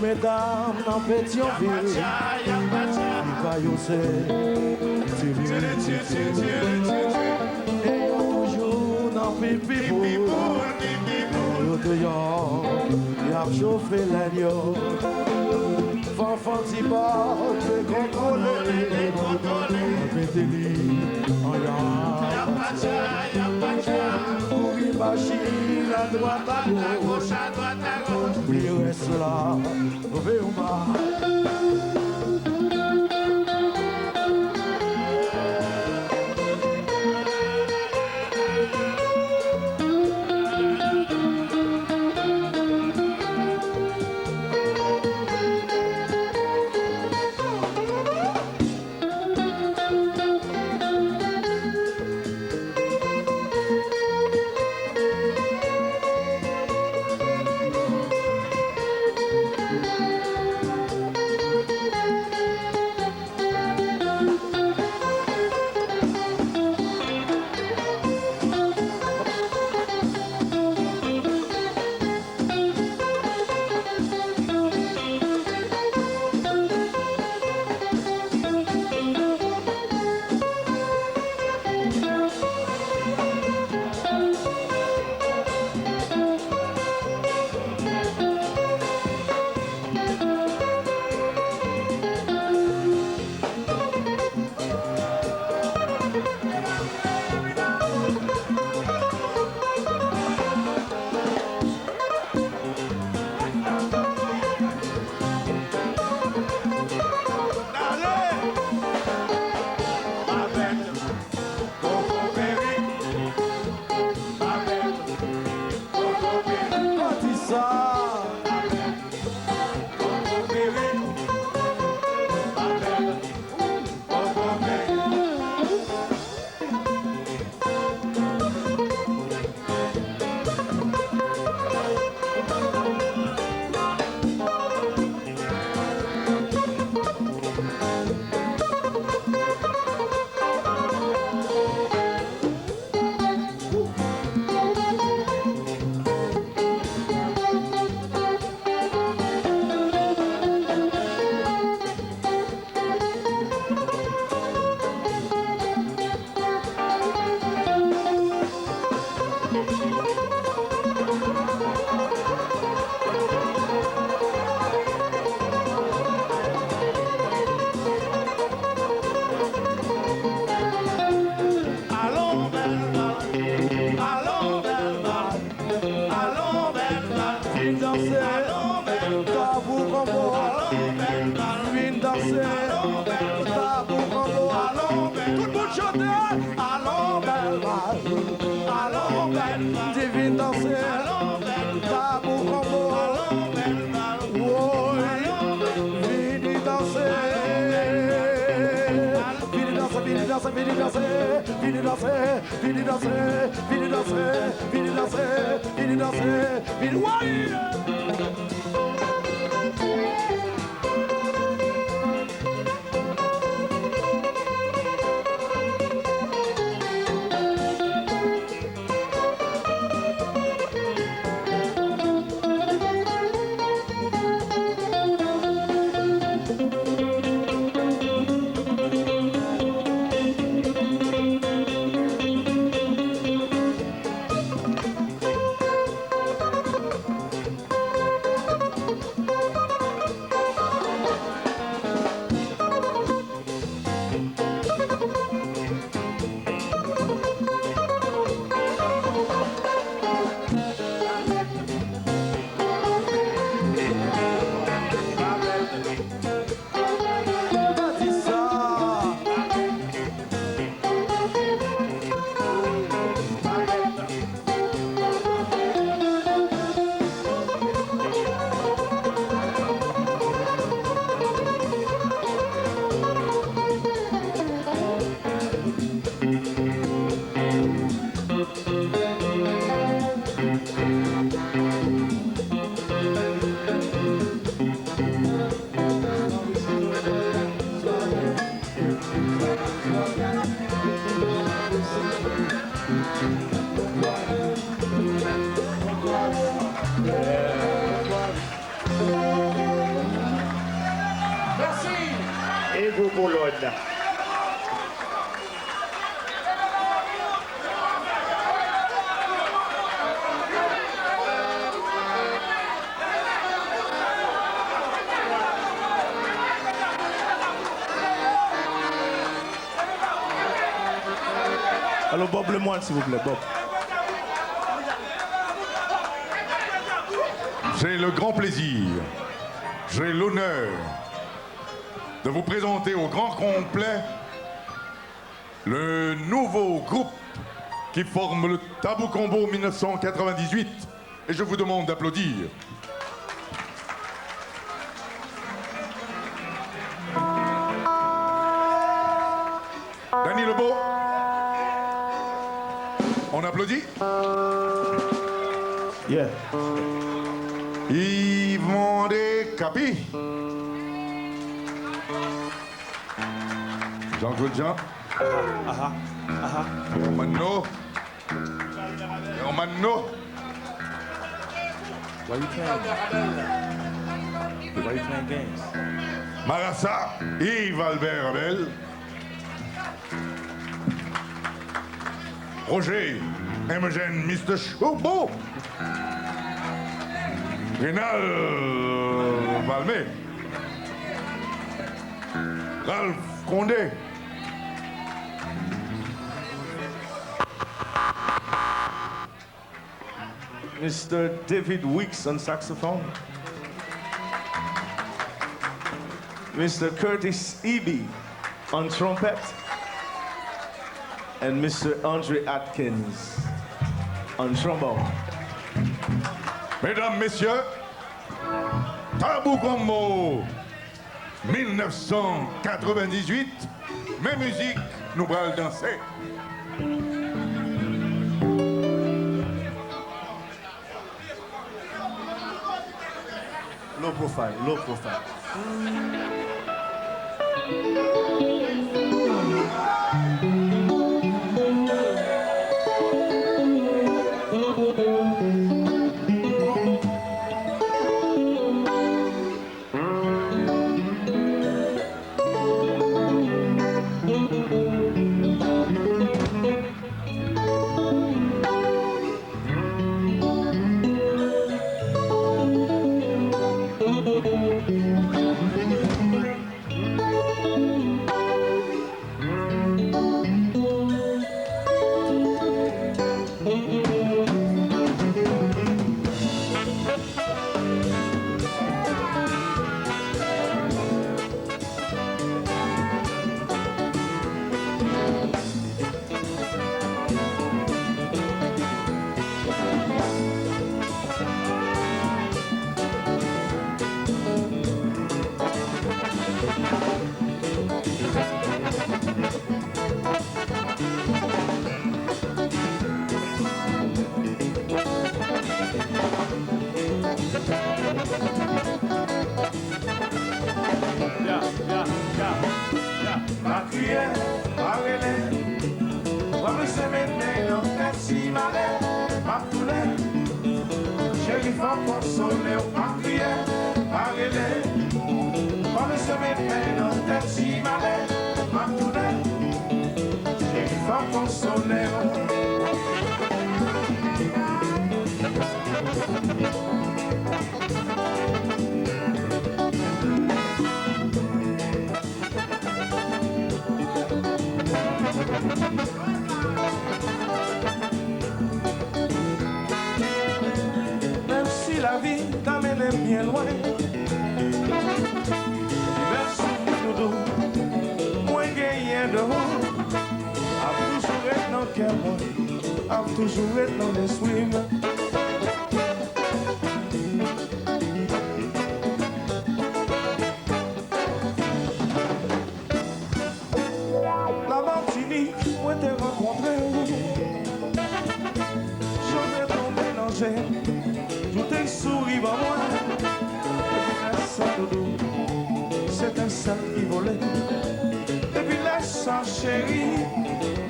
mesdames dans Pétionville, il va y et toujours dans pipi pour dehors, il a chauffé l'agneau. Fanfan si bas, fait contrôler, mettez-lui en y'a. Pour y machine à droite à gauche, il reste là, au bas. pour l'ordre. Alors Bob Lemoine, s'il vous plaît, Bob. J'ai le grand plaisir, j'ai l'honneur de vous présenter au grand complet le nouveau groupe qui forme le Tabou Combo 1998. Et je vous demande d'applaudir. Danny Lebeau. On applaudit? Yeah. Yvon de Capi. Jean-Claude Jean. Romano. Romano. Why you playing games? Marassa. Yves Albert Abel. Roger. Imogène Mr. Choubo. Rénal Valmé. Ralph Condé. Mr. David Weeks on saxophone. Mr. Curtis Eby on trumpet. And Mr. Andre Atkins on trombone. Mesdames, Messieurs, Tabou Combo 1998, mes musiques, nous allons danser. Low profile, low profile. Même si la vie t'amène bien loin, merci doudou, moi gagné de haut, a toujours être dans le cœur, a toujours être dans l'esprit. La Martinique, moi t'ai rencontré, j'en ai tombé dans j'ai, tout est souri par moi, c'est un seul qui volait, et puis laisse sa chérie,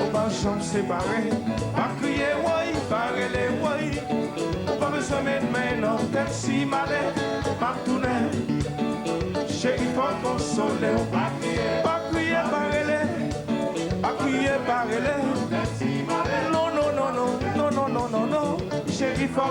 on va jamais séparer, pas crier ouais, parler les ouais, on va me mettre maintenant, tête si malais, pas tourner, chérie faut consoler, pas crier, parler. Non, non, non, non, non, non, non, non, non. Chérie, faut